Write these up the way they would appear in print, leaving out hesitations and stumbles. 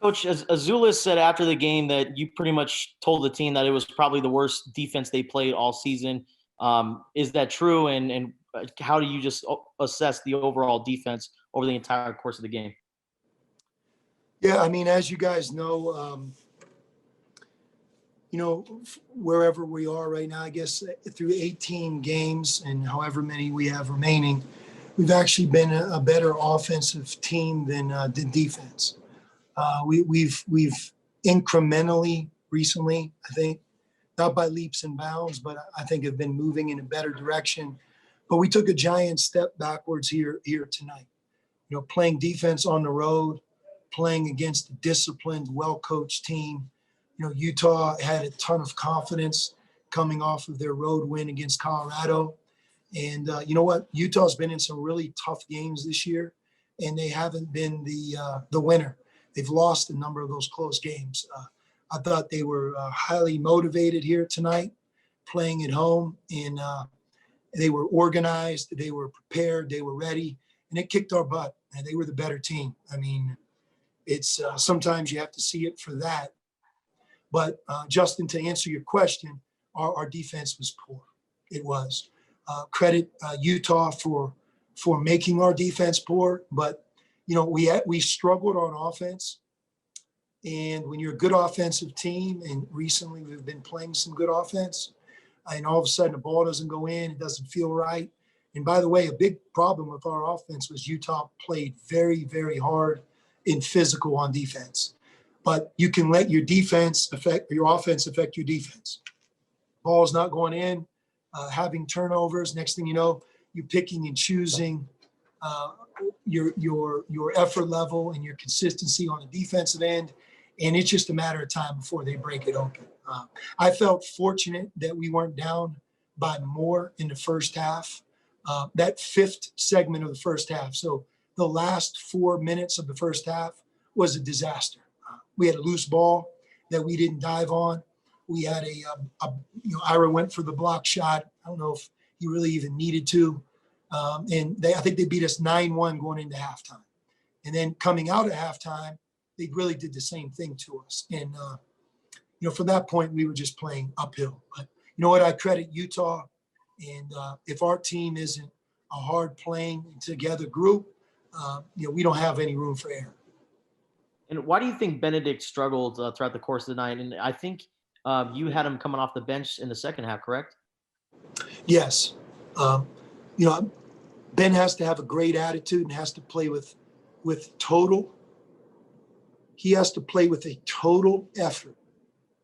Coach Azuolas said after the game that you pretty much told the team that it was probably the worst defense they played all season. Is that true? And how do you just assess the overall defense over the entire course of the game? Yeah, I mean, as you guys know, wherever we are right now, I guess through 18 games and however many we have remaining, we've actually been a better offensive team than defense. We've incrementally recently, I think, not by leaps and bounds, but I think have been moving in a better direction. But we took a giant step backwards here tonight. Playing defense on the road, playing against a disciplined, well-coached team. Utah had a ton of confidence coming off of their road win against Colorado. And you know what? Utah's been in some really tough games this year, and they haven't been the winner. They've lost a number of those close games. I thought they were highly motivated here tonight, playing at home, and they were organized, they were prepared, they were ready, and it kicked our butt. And they were the better team. I mean, it's sometimes you have to see it for that. But Justin, to answer your question, our defense was poor. It was. Credit Utah for making our defense poor, but we struggled on offense. And when you're a good offensive team, and recently we've been playing some good offense, and all of a sudden the ball doesn't go in, it doesn't feel right. And by the way, a big problem with our offense was Utah played very, very hard and physical on defense. But you can let your offense affect your defense. Ball's not going in, having turnovers. Next thing you know, you're picking and choosing your effort level and your consistency on the defensive end, and it's just a matter of time before they break it open. I felt fortunate that we weren't down by more in the first half. That fifth segment of the first half, so the last 4 minutes of the first half, was a disaster. We had a loose ball that we didn't dive on. We had Ira went for the block shot. I don't know if he really even needed to. And I think they beat us 9-1 going into halftime. And then coming out of halftime, they really did the same thing to us. And, from that point, we were just playing uphill. But you know what? I credit Utah. And if our team isn't a hard playing together group, we don't have any room for error. And why do you think Benedict struggled throughout the course of the night? And I think you had him coming off the bench in the second half, correct? Yes. Ben has to have a great attitude and has to play with total. He has to play with a total effort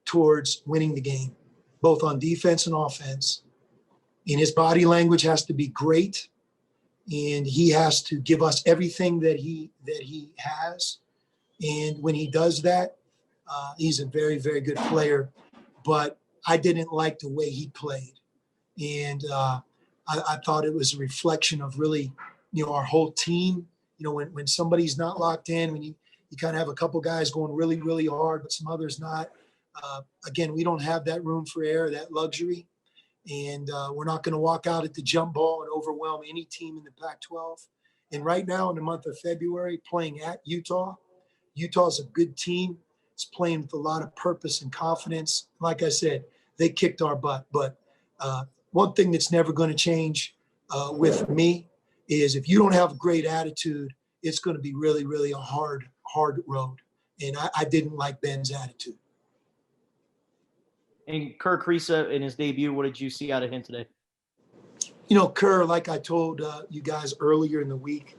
towards winning the game, both on defense and offense. And his body language has to be great, and he has to give us everything that he has. And when he does that, he's a very, very good player. But I didn't like the way he played. And I thought it was a reflection of really, our whole team. When somebody's not locked in, when you kind of have a couple guys going really, really hard, but some others not. Again, we don't have that room for error, that luxury. And we're not going to walk out at the jump ball and overwhelm any team in the Pac-12. And right now in the month of February, playing at Utah's a good team. It's playing with a lot of purpose and confidence. Like I said, they kicked our butt. But one thing that's never going to change with me is if you don't have a great attitude, it's going to be really, really a hard road. And I didn't like Ben's attitude. And Kerr Kriisa in his debut, what did you see out of him today? Kerr, like I told you guys earlier in the week,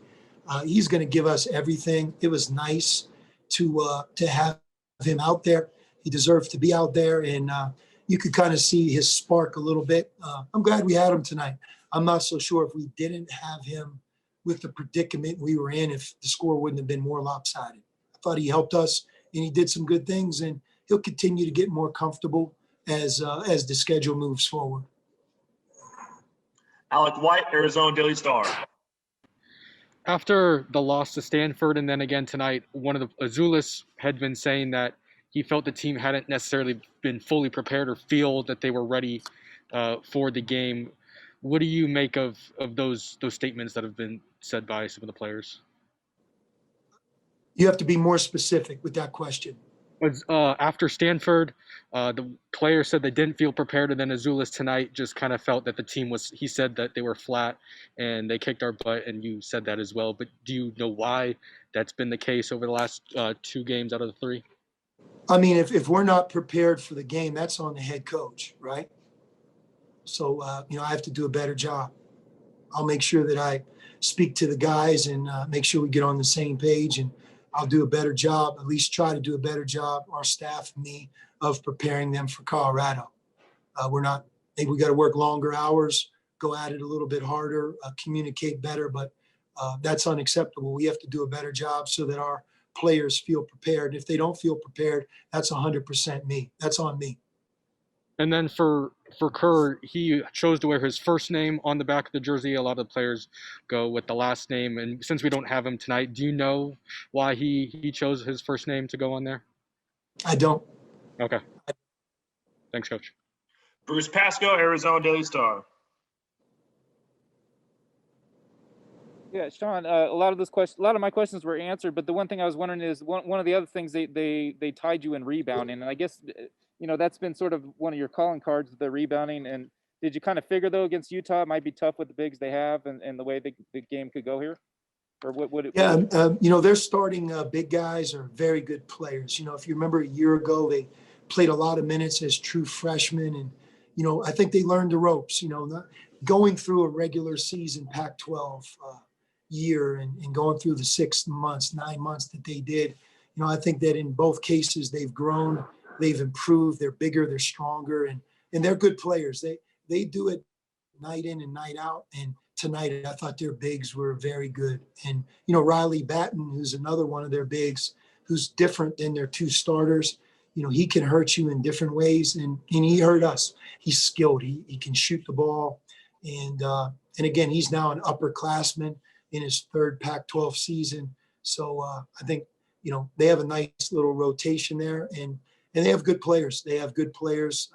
he's going to give us everything. It was nice to have him out there. He deserved to be out there, and you could kind of see his spark a little bit. I'm glad we had him tonight. I'm not so sure if we didn't have him with the predicament we were in, if the score wouldn't have been more lopsided. I thought he helped us, and he did some good things, and he'll continue to get more comfortable as the schedule moves forward. Alec White, Arizona Daily Star. After the loss to Stanford and then again tonight, one of the Azuolas had been saying that he felt the team hadn't necessarily been fully prepared or feel that they were ready for the game. What do you make of those statements that have been said by some of the players? You have to be more specific with that question. Was after Stanford, the players said they didn't feel prepared, and then Azuolas tonight just kind of felt that the team was. He said that they were flat and they kicked our butt, and you said that as well. But do you know why that's been the case over the last 2 games out of the 3? I mean, if we're not prepared for the game, that's on the head coach, right? So, I have to do a better job. I'll make sure that I speak to the guys and make sure we get on the same page, and I'll do a better job, at least try to do a better job, our staff and me, of preparing them for Colorado. We're not, maybe we got to work longer hours, go at it a little bit harder, communicate better, but that's unacceptable. We have to do a better job so that our players feel prepared. If they don't feel prepared, that's 100% me. That's on me. And then for Kerr, he chose to wear his first name on the back of the jersey. A lot of the players go with the last name. And since we don't have him tonight, do you know why he chose his first name to go on there? I don't. Okay. Thanks, Coach. Bruce Pasco, Arizona Daily Star. Yeah, Sean, a lot of my questions were answered, but the one thing I was wondering is one of the other things they tied you in rebounding, and I guess that's been sort of one of your calling cards, the rebounding. And did you kind of figure though against Utah it might be tough with the bigs they have and the way the game could go here, or what would it? Yeah, their starting big guys are very good players. If you remember a year ago, they played a lot of minutes as true freshmen, and I think they learned the ropes. Going through a regular season Pac-12 year and going through the 6 months, 9 months that they did, I think that in both cases they've grown, they've improved, they're bigger, they're stronger, and they're good players. They do it night in and night out. And tonight, I thought their bigs were very good. And, Riley Batten, who's another one of their bigs, who's different than their 2 starters, he can hurt you in different ways. And he hurt us. He's skilled. He can shoot the ball. And again, he's now an upperclassman in his 3rd Pac-12 season. So I think, they have a nice little rotation there. And they have good players. They have good players.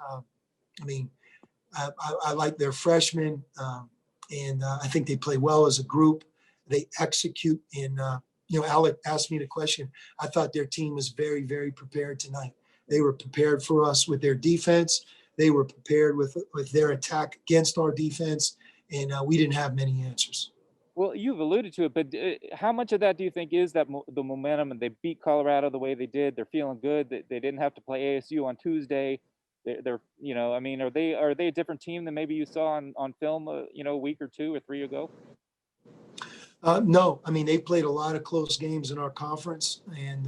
I like their freshmen. And I think they play well as a group. They execute. And, Alec asked me the question. I thought their team was very, very prepared tonight. They were prepared for us with their defense. They were prepared with their attack against our defense. And we didn't have many answers. Well, you've alluded to it, but how much of that do you think is that the momentum, and they beat Colorado the way they did? They're feeling good. They didn't have to play ASU on Tuesday. They're are they a different team than maybe you saw on film, a week or 2 or 3 ago? No, they played a lot of close games in our conference, and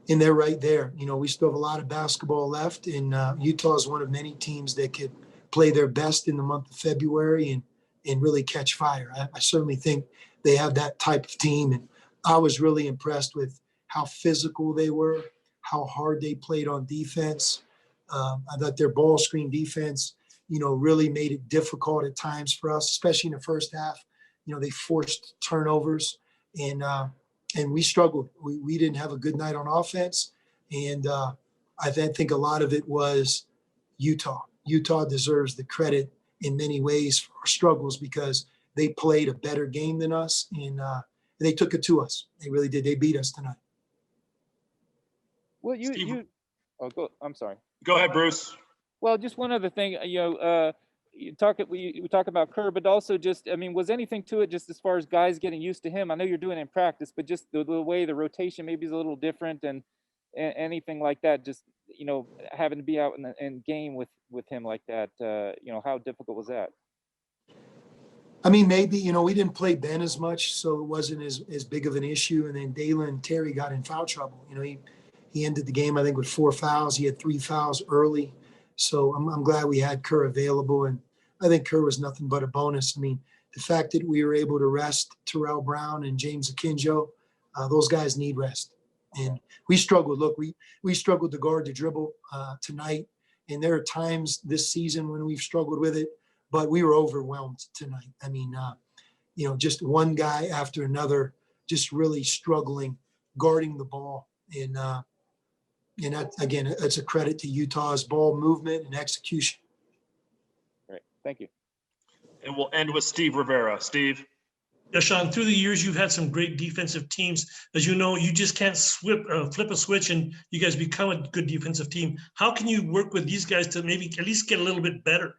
they're right there. We still have a lot of basketball left, and Utah is one of many teams that could play their best in the month of February and really catch fire. I certainly think they have that type of team, and I was really impressed with how physical they were, how hard they played on defense. I thought their ball screen defense, really made it difficult at times for us, especially in the first half. They forced turnovers, and we struggled. We didn't have a good night on offense, and I think a lot of it was Utah. Utah deserves the credit in many ways for our struggles because they played a better game than us, and they took it to us. They really did. They beat us tonight. Well, I'm sorry. Go ahead, Bruce. Well, just one other thing, we talk about Kerr, but also just, was anything to it just as far as guys getting used to him? I know you're doing it in practice, but just the way the rotation maybe is a little different and anything like that, just, having to be out in game with him like that, how difficult was that? Maybe, we didn't play Ben as much, so it wasn't as big of an issue. And then Dalen Terry got in foul trouble. He ended the game, I think, with 4 fouls. He had 3 fouls early. So I'm glad we had Kerr available. And I think Kerr was nothing but a bonus. The fact that we were able to rest Terrell Brown and James Akinjo, those guys need rest. And we struggled. Look, we struggled to guard the dribble tonight. And there are times this season when we've struggled with it, but we were overwhelmed tonight. Just one guy after another, just really struggling, guarding the ball. And that, again, it's a credit to Utah's ball movement and execution. Great. Thank you. And we'll end with Steve Rivera. Steve. Yeah, Sean, through the years, you've had some great defensive teams. As you know, you just can't flip a switch and you guys become a good defensive team. How can you work with these guys to maybe at least get a little bit better?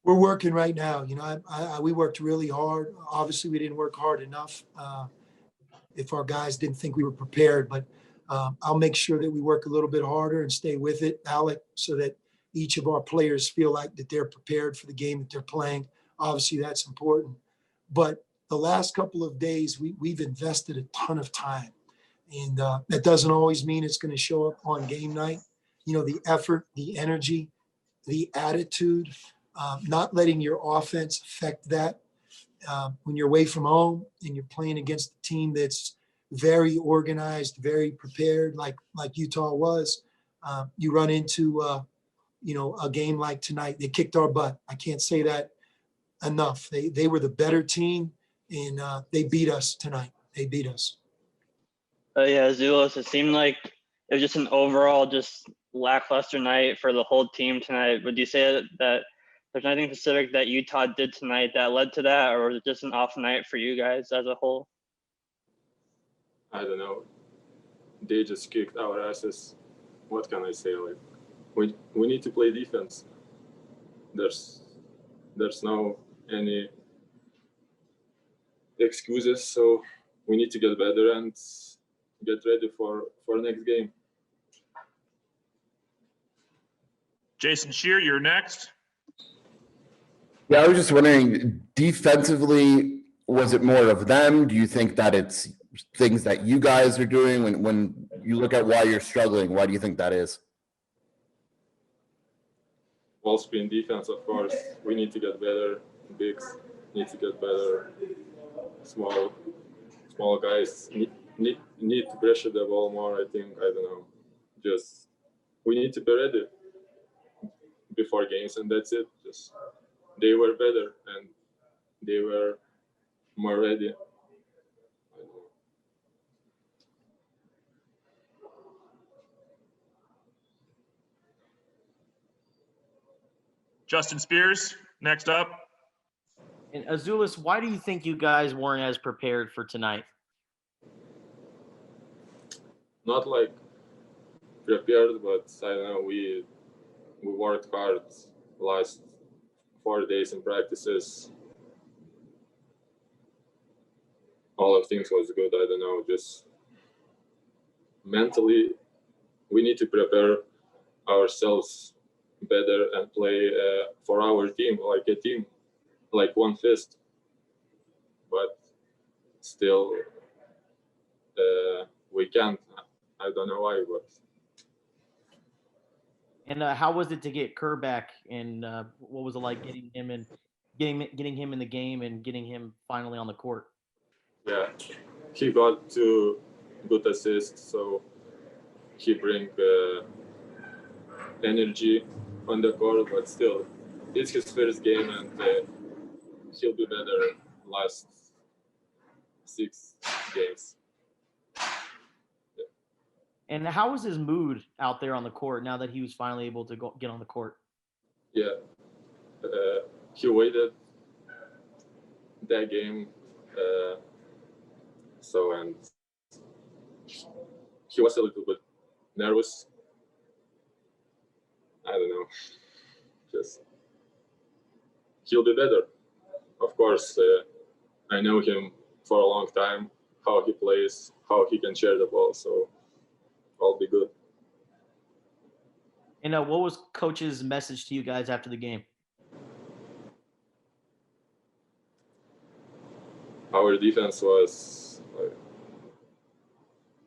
We're working right now. You know, we worked really hard. Obviously, we didn't work hard enough if our guys didn't think we were prepared. But I'll make sure that we work a little bit harder and stay with it, Alec, so that each of our players feel like that they're prepared for the game that they're playing. Obviously, that's important. But the last couple of days, we've invested a ton of time. And that doesn't always mean it's going to show up on game night. You know, the effort, the energy, the attitude, not letting your offense affect that. When you're away from home and you're playing against a team that's very organized, very prepared, like Utah was, you run into, a game like tonight. They kicked our butt. I can't say that enough. They were the better team, and they beat us tonight. They beat us. Yeah, Azuolas, it seemed like it was just an overall just lackluster night for the whole team tonight. Would you say that there's anything specific that Utah did tonight that led to that, or was it just an off night for you guys as a whole? I don't know. They just kicked our asses. What can I say? Like, we need to play defense. There's no any excuses, so we need to get better and get ready for next game. Jason Shear, you're next. Yeah, I was just wondering, defensively, was it more of them? Do you think that it's things that you guys are doing when you look at why you're struggling? Why do you think that is? Ball screen defense, of course. We need to get better. Bigs need to get better. Small guys need to pressure the ball more. I think, I don't know. Just we need to be ready before games, and that's it. Just they were better and they were more ready. Justin Spears, next up. And Azuolas, why do you think you guys weren't as prepared for tonight? Not like prepared, but I don't know. We worked hard last 4 days in practices. All of things was good. I don't know. Just mentally, we need to prepare ourselves better and play for our team, like a team, like one fist. But still, we can't. I don't know why, but. And how was it to get Kerr back? And what was it like getting him in the game and getting him finally on the court? Yeah, he got 2 good assists, so he bring energy on the court. But still, it's his first game, and he'll be better last 6 games. And how was his mood out there on the court now that he was finally able to get on the court? Yeah, he waited that game, and he was a little bit nervous. I don't know, just he'll be better. Of course, I know him for a long time, how he plays, how he can share the ball, so all be good. And what was Coach's message to you guys after the game? Our defense was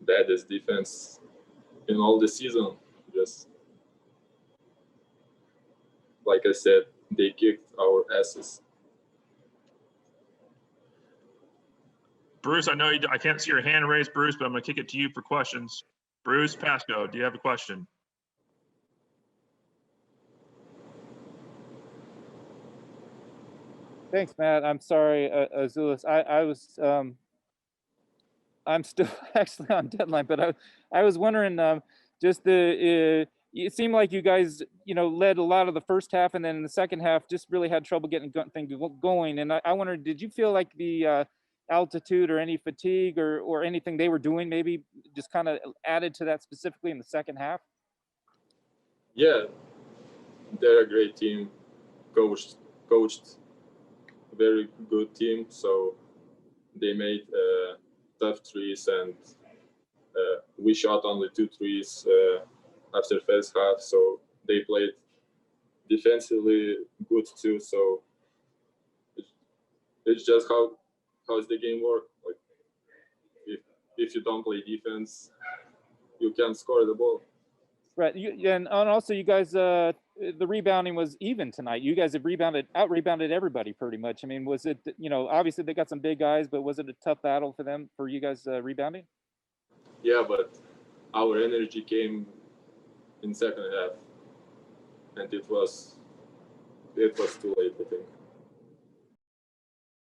baddest defense in all the season. Just like I said, they kicked our asses. Bruce, I know I can't see your hand raised, Bruce, but I'm going to kick it to you for questions. Bruce Pasco, do you have a question? Thanks, Matt. I'm sorry, Azuolas. I was I'm still actually on deadline, but I was wondering just the it seemed like you guys, led a lot of the first half, and then in the second half, just really had trouble getting things going. And I wondered, did you feel like the altitude or any fatigue or anything they were doing maybe just kind of added to that specifically in the second half? Yeah, they're a great team, coached very good team. So they made tough threes, and we shot only 2 threes after first half. So they played defensively good too. So it's just how's the game work. Like if you don't play defense, you can't score the ball. Right. And also you guys, the rebounding was even tonight. You guys have out-rebounded everybody pretty much. I mean, was it, obviously they got some big guys, but was it a tough battle for you guys rebounding? Yeah, but our energy came in second half, and it was too late, I think.